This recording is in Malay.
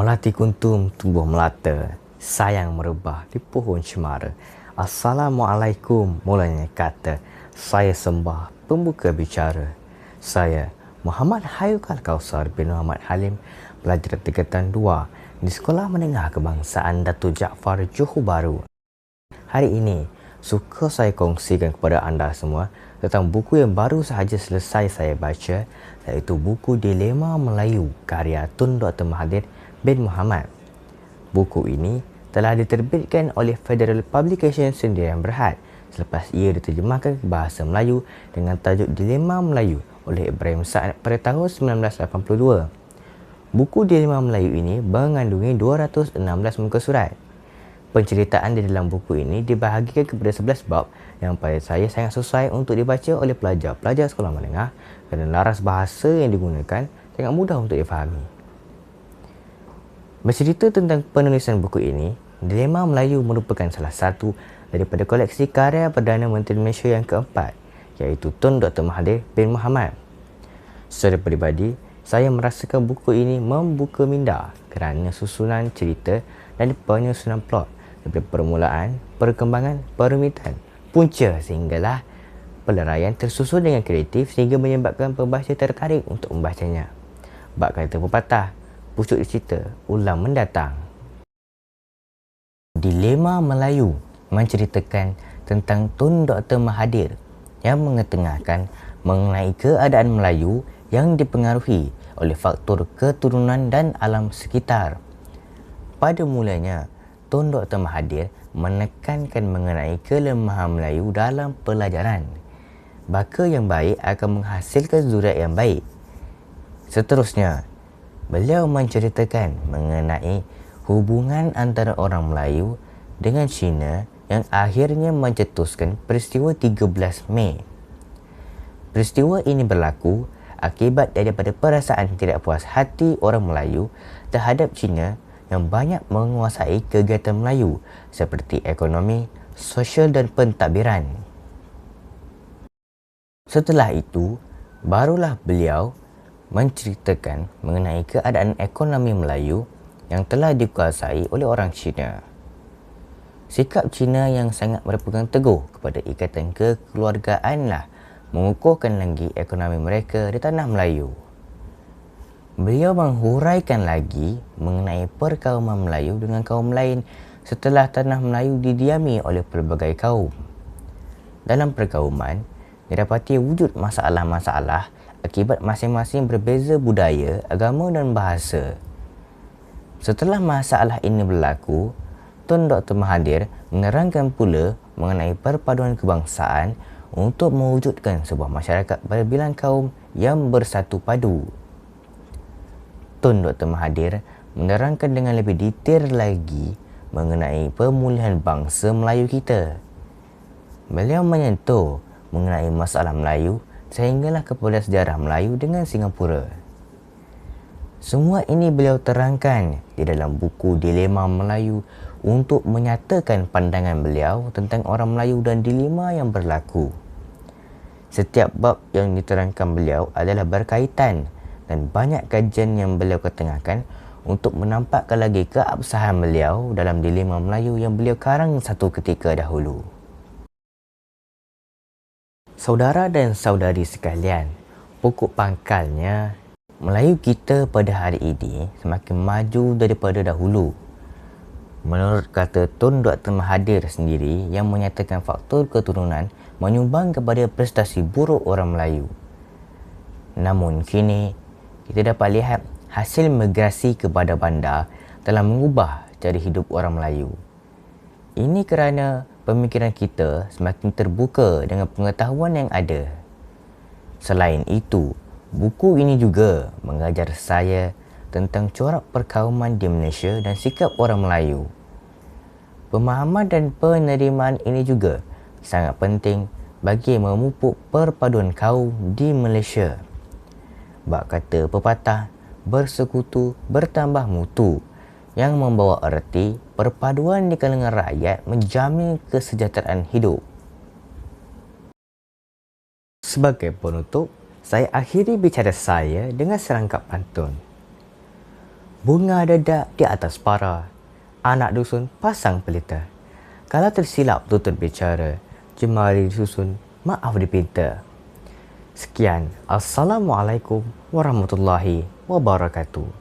Melati kuntum tumbuh melata, sayang merebah di pohon cemara. Assalamualaikum mulanya kata, saya sembah pembuka bicara. Saya Muhammad Hayukal Kausar bin Muhammad Halim, pelajar tingkatan 2 di Sekolah Menengah Kebangsaan Datuk Jaafar Johor Bahru. Hari ini, suka saya kongsikan kepada anda semua tentang buku yang baru sahaja selesai saya baca, iaitu buku Dilema Melayu karya Tun Dr. Mahathir bin Mohamad. Buku ini telah diterbitkan oleh Federal Publication Sdn Bhd selepas ia diterjemahkan ke bahasa Melayu dengan tajuk Dilema Melayu oleh Ibrahim Saad pada tahun 1982. Buku Dilema Melayu ini mengandungi 216 muka surat. Penceritaan di dalam buku ini dibahagikan kepada 11 bab yang pada saya sangat sesuai untuk dibaca oleh pelajar-pelajar sekolah menengah kerana laras bahasa yang digunakan sangat mudah untuk difahami. Bercerita tentang penulisan buku ini, Dilema Melayu merupakan salah satu daripada koleksi karya Perdana Menteri Malaysia yang keempat, iaitu Tun Dr. Mahathir bin Mohamad. Secara peribadi, saya merasakan buku ini membuka minda kerana susunan cerita dan penyusunan plot daripada permulaan, perkembangan, perumitan, punca sehinggalah peleraian tersusun dengan kreatif sehingga menyebabkan pembaca tertarik untuk membacanya. Bab kata pepatah, pucuk cerita ulang mendatang. Dilema Melayu menceritakan tentang Tun Dr. Mahathir yang mengetengahkan mengenai keadaan Melayu yang dipengaruhi oleh faktor keturunan dan alam sekitar. Pada mulanya, Tun Dr. Mahathir menekankan mengenai kelemahan Melayu dalam pelajaran. Baka yang baik akan menghasilkan zuriat yang baik. Seterusnya, beliau menceritakan mengenai hubungan antara orang Melayu dengan Cina yang akhirnya mencetuskan peristiwa 13 Mei. Peristiwa ini berlaku akibat daripada perasaan tidak puas hati orang Melayu terhadap Cina yang banyak menguasai kegiatan Melayu seperti ekonomi, sosial dan pentadbiran. Setelah itu, barulah beliau menceritakan mengenai keadaan ekonomi Melayu yang telah dikuasai oleh orang Cina. Sikap Cina yang sangat berpegang teguh kepada ikatan kekeluargaanlah mengukuhkan lagi ekonomi mereka di tanah Melayu. Beliau menghuraikan lagi mengenai perkauman Melayu dengan kaum lain setelah tanah Melayu didiami oleh pelbagai kaum. Dalam perkauman, didapati wujud masalah-masalah akibat masing-masing berbeza budaya, agama dan bahasa. Setelah masalah ini berlaku, Tun Dr. Mahathir menerangkan pula mengenai perpaduan kebangsaan untuk mewujudkan sebuah masyarakat berbilang kaum yang bersatu padu. Tun Dr. Mahathir menerangkan dengan lebih detail lagi mengenai pemulihan bangsa Melayu kita. Beliau menyentuh mengenai masalah Melayu sehinggalah kepada sejarah Melayu dengan Singapura. Semua ini beliau terangkan di dalam buku Dilema Melayu untuk menyatakan pandangan beliau tentang orang Melayu dan dilema yang berlaku. Setiap bab yang diterangkan beliau adalah berkaitan dan banyak kajian yang beliau ketengahkan untuk menampakkan lagi keabsahan beliau dalam Dilema Melayu yang beliau karang satu ketika dahulu. Saudara dan saudari sekalian, pokok pangkalnya, Melayu kita pada hari ini semakin maju daripada dahulu. Menurut kata Tun Dr. Mahathir sendiri yang menyatakan faktor keturunan menyumbang kepada prestasi buruk orang Melayu. Namun kini, kita dapat lihat hasil migrasi ke bandar telah mengubah cara hidup orang Melayu. Ini kerana pemikiran kita semakin terbuka dengan pengetahuan yang ada. Selain itu, buku ini juga mengajar saya tentang corak perkauman di Malaysia dan sikap orang Melayu. Pemahaman dan penerimaan ini juga sangat penting bagi memupuk perpaduan kaum di Malaysia. Bak kata pepatah, bersekutu bertambah mutu, yang membawa erti perpaduan di kalangan rakyat menjamin kesejahteraan hidup. Sebagai penutup, saya akhiri bicara saya dengan serangkap pantun. Bunga dedak di atas para. Anak dusun pasang pelita. Kalau tersilap tutur bicara, jemari disusun, maaf dipinta. Sekian. Assalamualaikum warahmatullahi wabarakatuh.